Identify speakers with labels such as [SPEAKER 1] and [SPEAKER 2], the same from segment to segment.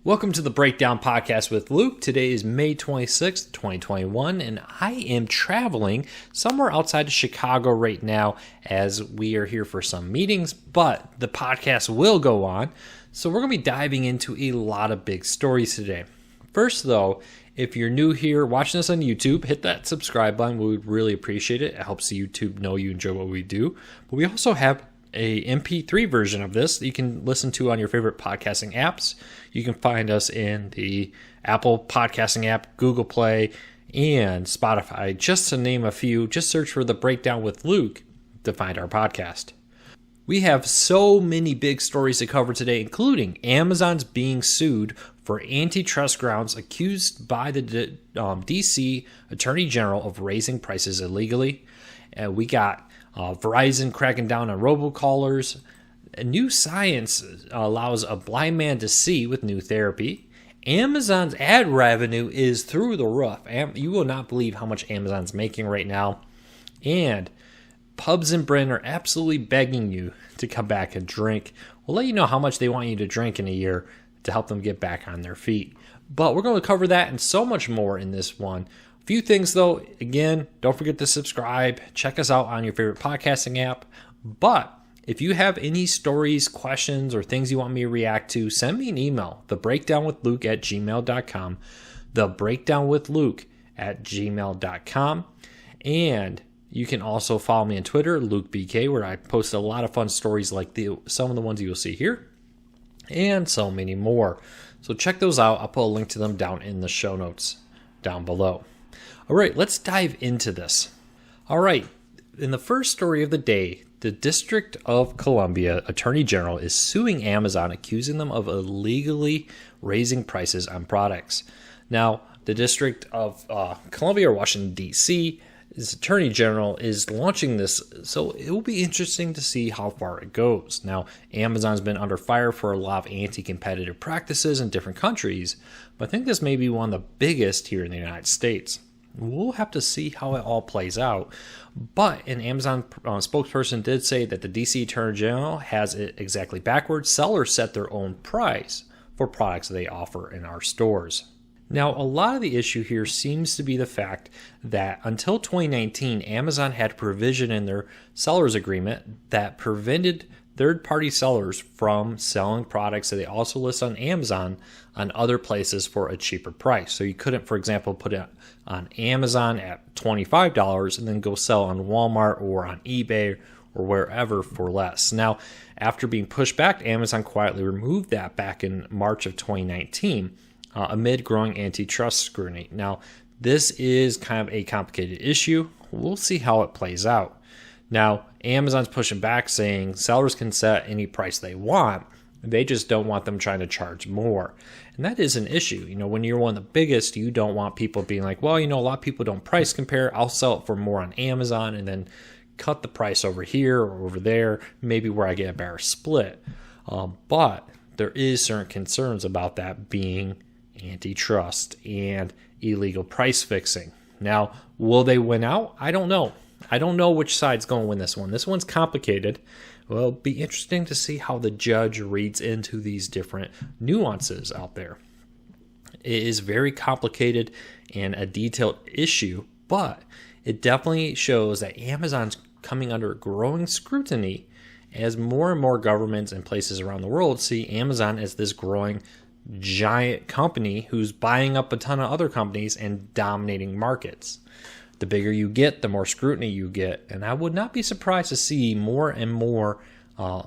[SPEAKER 1] Welcome to the Breakdown Podcast with Luke. Today is May 26th, 2021, and I am traveling somewhere outside of Chicago right now as we are here for some meetings, but the podcast will go on. So we're going to be diving into a lot of big stories today. First, though, if you're new here watching us on YouTube, hit that subscribe button. We would really appreciate it. It helps YouTube know you enjoy what we do. But we also have a MP3 version of this that you can listen to on your favorite podcasting apps. You can find us in the Apple podcasting app, Google Play, and Spotify, just to name a few. Just search for The Breakdown with Luke to find our podcast. We have so many big stories to cover today, including Amazon's being sued for antitrust grounds, accused by the DC Attorney General of raising prices illegally. We got Verizon cracking down on robocallers. New science allows a blind man to see with new therapy. Amazon's ad revenue is through the roof. You will not believe how much Amazon's making right now. And pubs in Britain are absolutely begging you to come back and drink. We'll let you know how much they want you to drink in a year to help them get back on their feet. But we're going to cover that and so much more in this one. A few things though, again, don't forget to subscribe. Check us out on your favorite podcasting app. But if you have any stories, questions, or things you want me to react to, send me an email, thebreakdownwithluke@gmail.com, thebreakdownwithluke@gmail.com. And you can also follow me on Twitter, LukeBK, where I post a lot of fun stories like some of the ones you'll see here, and so many more. So check those out. I'll put a link to them down in the show notes down below. All right, let's dive into this. All right, in the first story of the day, the District of Columbia Attorney General is suing Amazon, accusing them of illegally raising prices on products. Now, the District of Columbia, or Washington, D.C., his Attorney General is launching this, so it will be interesting to see how far it goes. Now, Amazon's been under fire for a lot of anti-competitive practices in different countries, but I think this may be one of the biggest here in the United States. We'll have to see how it all plays out. But an Amazon spokesperson did say that the DC Attorney General has it exactly backwards. Sellers set their own price for products they offer in our stores. Now, a lot of the issue here seems to be the fact that until 2019, Amazon had a provision in their sellers agreement that prevented third-party sellers from selling products that they also list on Amazon on other places for a cheaper price. So you couldn't, for example, put it on Amazon at $25 and then go sell on Walmart or on eBay or wherever for less. Now, after being pushed back, Amazon quietly removed that back in March of 2019 amid growing antitrust scrutiny. Now, this is kind of a complicated issue. We'll see how it plays out. Now, Amazon's pushing back, saying sellers can set any price they want. They just don't want them trying to charge more. And that is an issue. You know, when you're one of the biggest, you don't want people being like, well, you know, a lot of people don't price compare. I'll sell it for more on Amazon and then cut the price over here or over there, maybe where I get a better split. But there is certain concerns about that being antitrust and illegal price fixing. Now, will they win out? I don't know. I don't know which side's going to win this one. This one's complicated. Well, it'll be interesting to see how the judge reads into these different nuances out there. It is very complicated and a detailed issue, but it definitely shows that Amazon's coming under growing scrutiny as more and more governments and places around the world see Amazon as this growing giant company who's buying up a ton of other companies and dominating markets. The bigger you get, the more scrutiny you get. And I would not be surprised to see more and more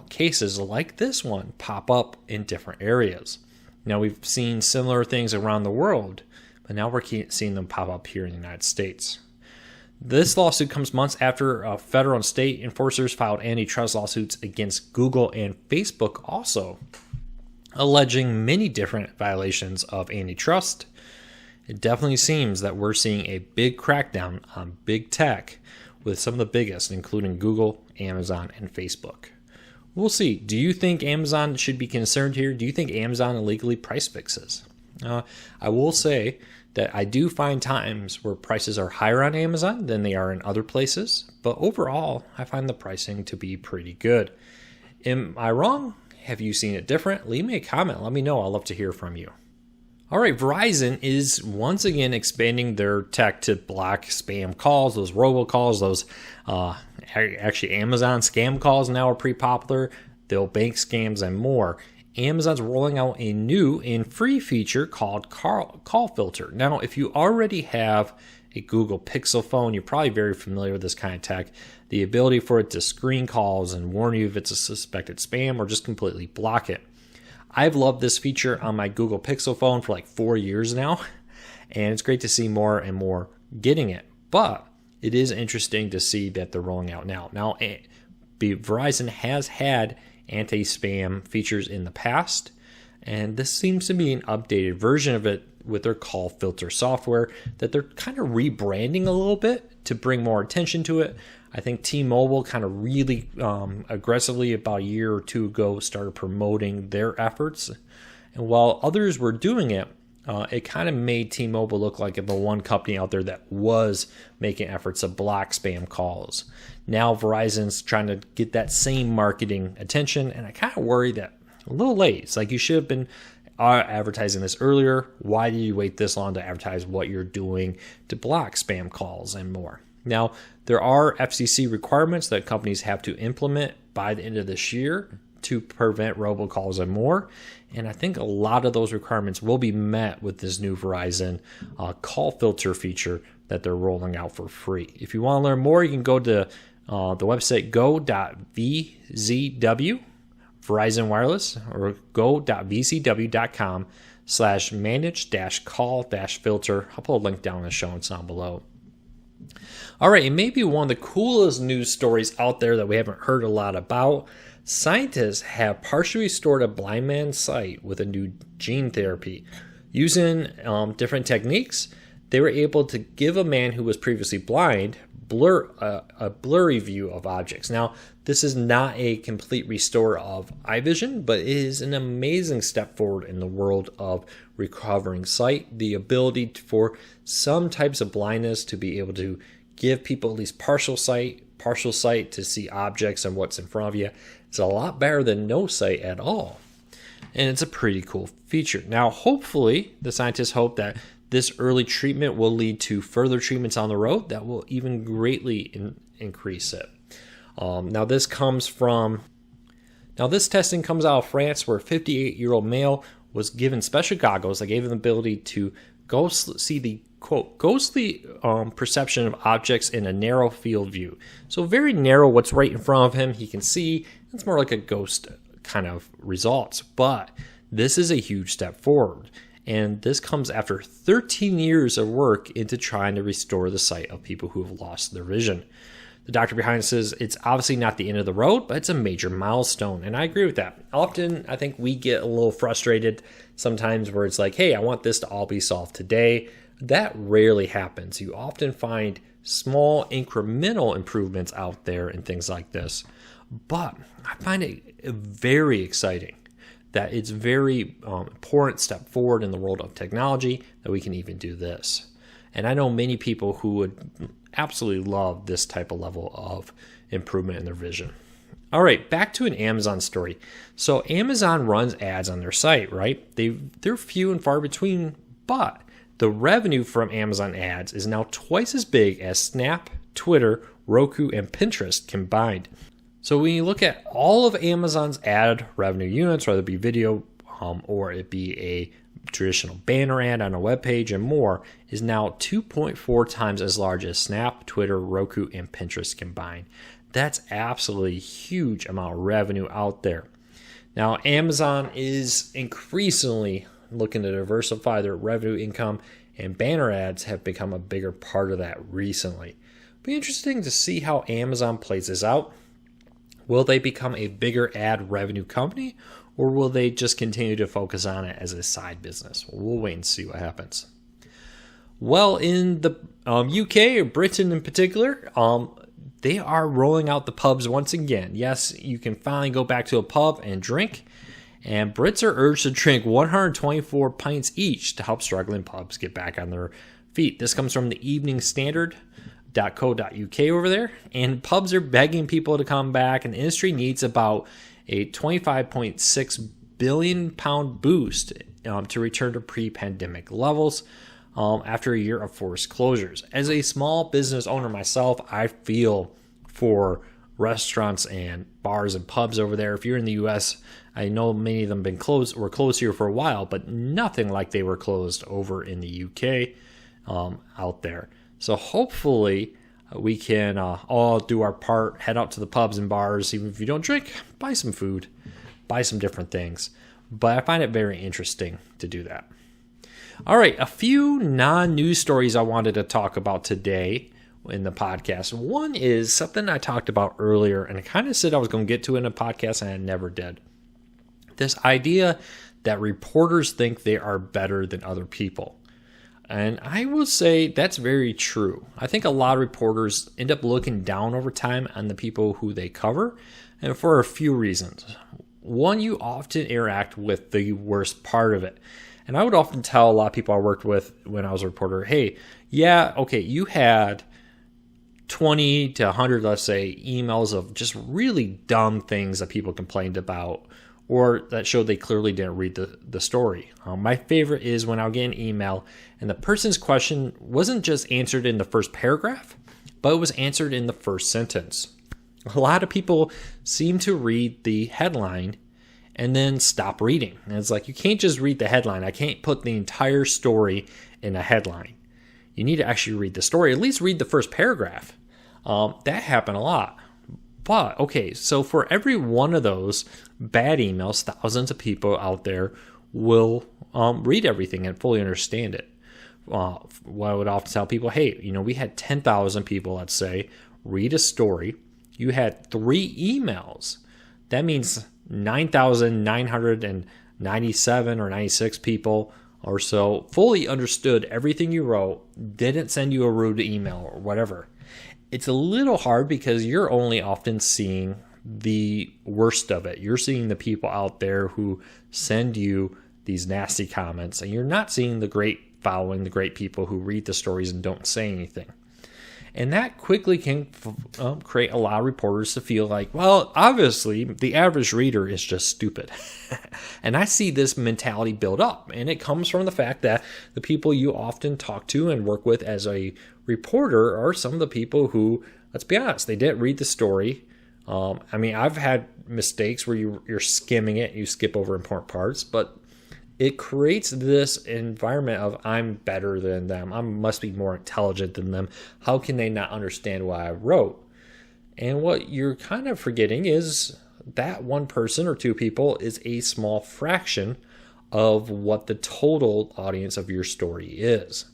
[SPEAKER 1] cases like this one pop up in different areas. Now, we've seen similar things around the world, but now we're seeing them pop up here in the United States. This lawsuit comes months after federal and state enforcers filed antitrust lawsuits against Google and Facebook also, alleging many different violations of antitrust. It definitely seems that we're seeing a big crackdown on big tech with some of the biggest, including Google, Amazon, and Facebook. We'll see. Do you think Amazon should be concerned here? Do you think Amazon illegally price fixes? I will say that I do find times where prices are higher on Amazon than they are in other places, but overall, I find the pricing to be pretty good. Am I wrong? Have you seen it different? Leave me a comment. Let me know. I'd love to hear from you. All right, Verizon is once again expanding their tech to block spam calls, those robocalls, those actually Amazon scam calls now are pretty popular. They'll bank scams and more. Amazon's rolling out a new and free feature called Call Filter. Now, if you already have a Google Pixel phone, you're probably very familiar with this kind of tech. The ability for it to screen calls and warn you if it's a suspected spam or just completely block it. I've loved this feature on my Google Pixel phone for like 4 years now, and it's great to see more and more getting it. But it is interesting to see that they're rolling out now. Now, Verizon has had anti-spam features in the past, and this seems to be an updated version of it with their Call Filter software that they're kind of rebranding a little bit to bring more attention to it. I think T-Mobile kind of really aggressively about a year or two ago started promoting their efforts. And while others were doing it, it kind of made T-Mobile look like the one company out there that was making efforts to block spam calls. Now Verizon's trying to get that same marketing attention, and I kind of worry that a little late. It's like you should have been advertising this earlier. Why did you wait this long to advertise what you're doing to block spam calls and more? Now, there are FCC requirements that companies have to implement by the end of this year to prevent robocalls and more. And I think a lot of those requirements will be met with this new Verizon Call Filter feature that they're rolling out for free. If you want to learn more, you can go to the website go.vzw, Verizon Wireless, or go.vcw.com/manage-call-filter. I'll put a link down in the show notes down below. All right, and maybe one of the coolest news stories out there that we haven't heard a lot about. Scientists have partially restored a blind man's sight with a new gene therapy. Using different techniques, they were able to give a man who was previously blind a blurry view of objects. Now, this is not a complete restore of eye vision, but it is an amazing step forward in the world of recovering sight. The ability for some types of blindness to be able to give people at least partial sight to see objects and what's in front of you. It's a lot better than no sight at all. And it's a pretty cool feature. Now, hopefully, the scientists hope that this early treatment will lead to further treatments on the road that will even greatly increase it. Now, this testing comes out of France, where a 58-year-old male was given special goggles that gave him the ability to go see the, quote, ghostly perception of objects in a narrow field view. So very narrow, what's right in front of him, he can see. It's more like a ghost kind of results. But this is a huge step forward. And this comes after 13 years of work into trying to restore the sight of people who have lost their vision. The doctor behind it says it's obviously not the end of the road, but it's a major milestone. And I agree with that. Often, I think we get a little frustrated sometimes where it's like, hey, I want this to all be solved today. That rarely happens. You often find small incremental improvements out there and things like this. But I find it very exciting that it's very important step forward in the world of technology that we can even do this. And I know many people who would absolutely love this type of level of improvement in their vision. All right, back to an Amazon story. So Amazon runs ads on their site, right? They're few and far between, but the revenue from Amazon ads is now twice as big as Snap, Twitter, Roku, and Pinterest combined. So when you look at all of Amazon's ad revenue units, whether it be video or it be a traditional banner ad on a web page and more, is now 2.4 times as large as Snap, Twitter, Roku, and Pinterest combined. That's absolutely a huge amount of revenue out there. Now, Amazon is increasingly looking to diversify their revenue income, and banner ads have become a bigger part of that recently. It'll be interesting to see how Amazon plays this out. Will they become a bigger ad revenue company, or will they just continue to focus on it as a side business? We'll wait and see what happens. Well, in the UK, or Britain in particular, they are rolling out the pubs once again. Yes, you can finally go back to a pub and drink, and Brits are urged to drink 124 pints each to help struggling pubs get back on their feet. This comes from the Evening Standard.co.uk over there, and pubs are begging people to come back, and the industry needs about a £25.6 billion boost to return to pre-pandemic levels after a year of forced closures. As a small business owner myself, I feel for restaurants and bars and pubs over there. If you're in the U.S., I know many of them were closed here for a while, but nothing like they were closed over in the UK out there. So hopefully we can all do our part, head out to the pubs and bars. Even if you don't drink, buy some food, buy some different things. But I find it very interesting to do that. All right, a few non-news stories I wanted to talk about today in the podcast. One is something I talked about earlier, and I kind of said I was going to get to in a podcast, and I never did. This idea that reporters think they are better than other people. And I will say that's very true. I think a lot of reporters end up looking down over time on the people who they cover, and for a few reasons. One, you often interact with the worst part of it. And I would often tell a lot of people I worked with when I was a reporter, hey, yeah, okay, you had 20 to 100, let's say, emails of just really dumb things that people complained about or that showed they clearly didn't read the story. My favorite is when I'll get an email and the person's question wasn't just answered in the first paragraph, but it was answered in the first sentence. A lot of people seem to read the headline and then stop reading. And it's like, you can't just read the headline. I can't put the entire story in a headline. You need to actually read the story, at least read the first paragraph. That happened a lot. But, okay, so for every one of those bad emails, thousands of people out there will read everything and fully understand it. What I would often tell people, hey, we had 10,000 people, let's say, read a story. You had 3 emails. That means 9,997 or 96 people or so fully understood everything you wrote, didn't send you a rude email or whatever. It's a little hard because you're only often seeing the worst of it. You're seeing the people out there who send you these nasty comments, and you're not seeing the great following, the great people who read the stories and don't say anything. And that quickly can create a lot of reporters to feel like, well, obviously, the average reader is just stupid. And I see this mentality build up. And it comes from the fact that the people you often talk to and work with as a reporter are some of the people who, let's be honest, they didn't read the story. I've had mistakes where you're skimming it, you skip over important parts, but it creates this environment of I'm better than them. I must be more intelligent than them. How can they not understand what I wrote? And what you're kind of forgetting is that one person or 2 people is a small fraction of what the total audience of your story is.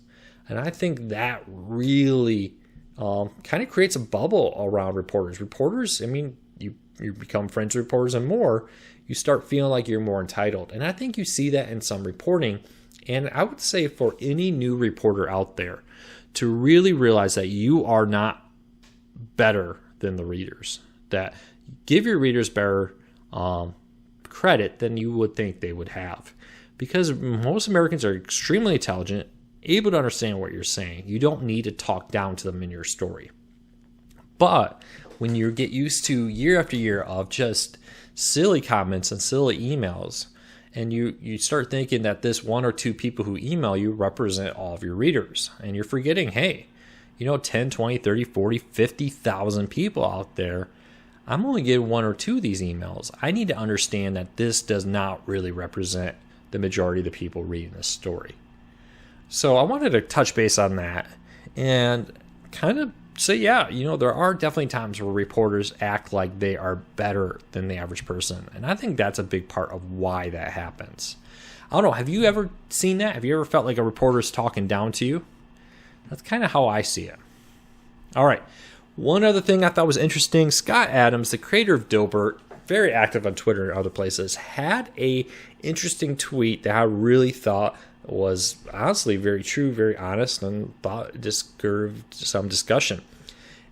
[SPEAKER 1] And I think that really kind of creates a bubble around reporters. Reporters, you become friends with reporters and more, you start feeling like you're more entitled. And I think you see that in some reporting. And I would say for any new reporter out there to really realize that you are not better than the readers, that give your readers better credit than you would think they would have. Because most Americans are extremely intelligent, able to understand what you're saying. You don't need to talk down to them in your story. But when you get used to year after year of just silly comments and silly emails, and you start thinking that this 1 or 2 people who email you represent all of your readers, and you're forgetting, hey, 10, 20, 30, 40, 50,000 people out there, I'm only getting 1 or 2 of these emails. I need to understand that this does not really represent the majority of the people reading this story. So I wanted to touch base on that and kind of say, there are definitely times where reporters act like they are better than the average person. And I think that's a big part of why that happens. I don't know. Have you ever seen that? Have you ever felt like a reporter's talking down to you? That's kind of how I see it. All right. One other thing I thought was interesting, Scott Adams, the creator of Dilbert, very active on Twitter and other places, had a interesting tweet that I really thought was honestly very true, very honest, and thought deserved some discussion.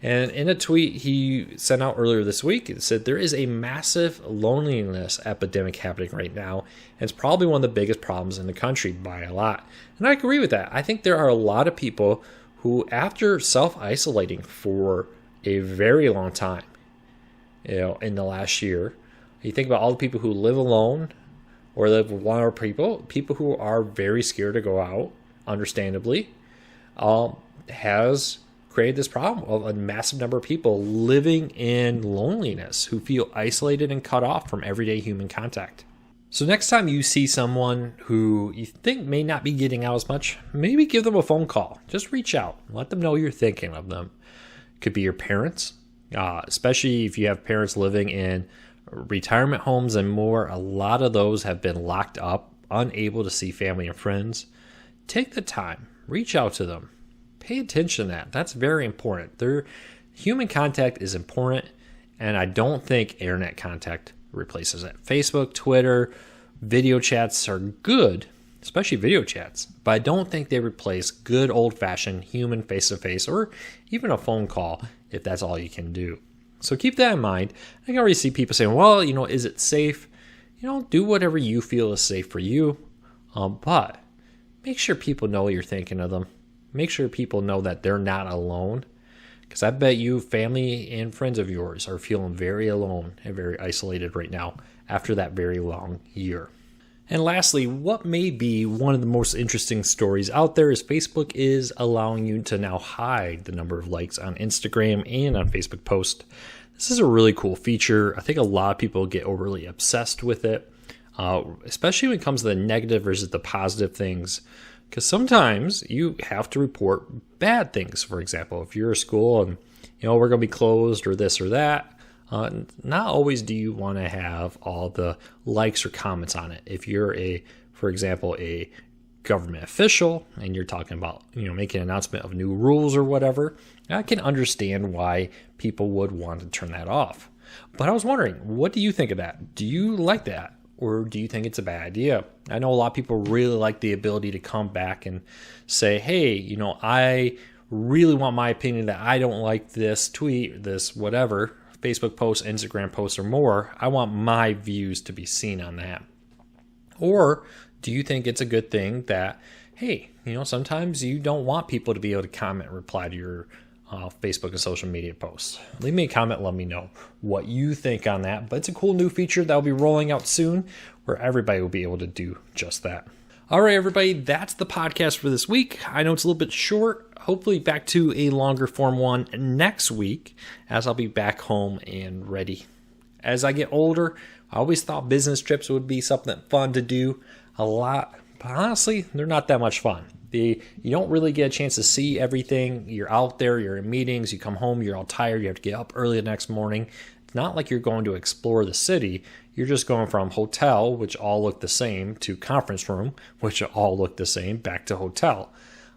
[SPEAKER 1] And in a tweet he sent out earlier this week, it said, there is a massive loneliness epidemic happening right now, and it's probably one of the biggest problems in the country by a lot. And I agree with that. I think there are a lot of people who, after self-isolating for a very long time, in the last year, you think about all the people who live alone or live with one or people who are very scared to go out, understandably, has created this problem of a massive number of people living in loneliness who feel isolated and cut off from everyday human contact. So next time you see someone who you think may not be getting out as much, maybe give them a phone call. Just reach out. Let them know you're thinking of them. Could be your parents, especially if you have parents living in retirement homes and more. A lot of those have been locked up, unable to see family and friends. Take the time. Reach out to them. Pay attention to that. That's very important. Human contact is important, and I don't think internet contact replaces it. Facebook, Twitter, video chats are good, especially video chats, but I don't think they replace good old-fashioned human face-to-face or even a phone call if that's all you can do. So keep that in mind. I can already see people saying, well, is it safe? Do whatever you feel is safe for you, but make sure people know you're thinking of them. Make sure people know that they're not alone, because I bet you family and friends of yours are feeling very alone and very isolated right now after that very long year. And lastly, what may be one of the most interesting stories out there is Facebook is allowing you to now hide the number of likes on Instagram and on Facebook posts. This is a really cool feature. I think a lot of people get overly obsessed with it, especially when it comes to the negative versus the positive things. Because sometimes you have to report bad things. For example, if you're a school and we're going to be closed or this or that, not always do you want to have all the likes or comments on it. If you're for example, a government official and you're talking about making an announcement of new rules or whatever, I can understand why people would want to turn that off. But I was wondering, what do you think of that? Do you like that? Or do you think it's a bad idea? I know a lot of people really like the ability to come back and say, hey, I really want my opinion that I don't like this tweet, this whatever, Facebook post, Instagram post, or more. I want my views to be seen on that. Or do you think it's a good thing that, hey, sometimes you don't want people to be able to comment and reply to your Facebook and social media posts? Leave me a comment. Let me know what you think on that. But it's a cool new feature that will be rolling out soon where everybody will be able to do just that. All right, everybody, that's the podcast for this week. I know it's a little bit short. Hopefully back to a longer form one next week as I'll be back home and ready. As I get older, I always thought business trips would be something fun to do a lot, but honestly, they're not that much fun. You don't really get a chance to see everything. You're out there, you're in meetings, you come home, you're all tired, you have to get up early the next morning. It's not like you're going to explore the city. You're just going from hotel, which all look the same, to conference room, which all look the same, back to hotel.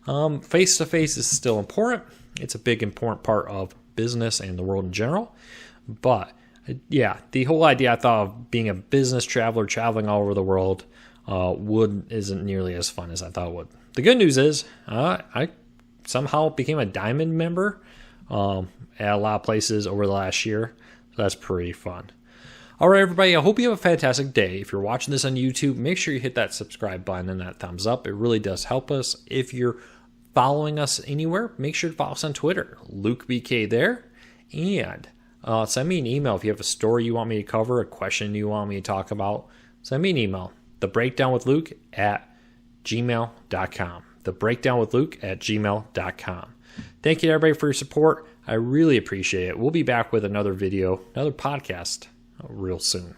[SPEAKER 1] Face-to-face is still important. It's a big, important part of business and the world in general. But yeah, the whole idea I thought of being a business traveler, traveling all over the world, isn't nearly as fun as I thought it would. The good news is I somehow became a diamond member at a lot of places over the last year. So that's pretty fun. All right, everybody, I hope you have a fantastic day. If you're watching this on YouTube, make sure you hit that subscribe button and that thumbs up. It really does help us. If you're following us anywhere, make sure to follow us on Twitter, LukeBK there. And send me an email if you have a story you want me to cover, a question you want me to talk about. Send me an email, thebreakdownwithluke@gmail.com. thebreakdownwithluke@gmail.com. Thank you, everybody, for your support. I really appreciate it. We'll be back with another video, another podcast real soon.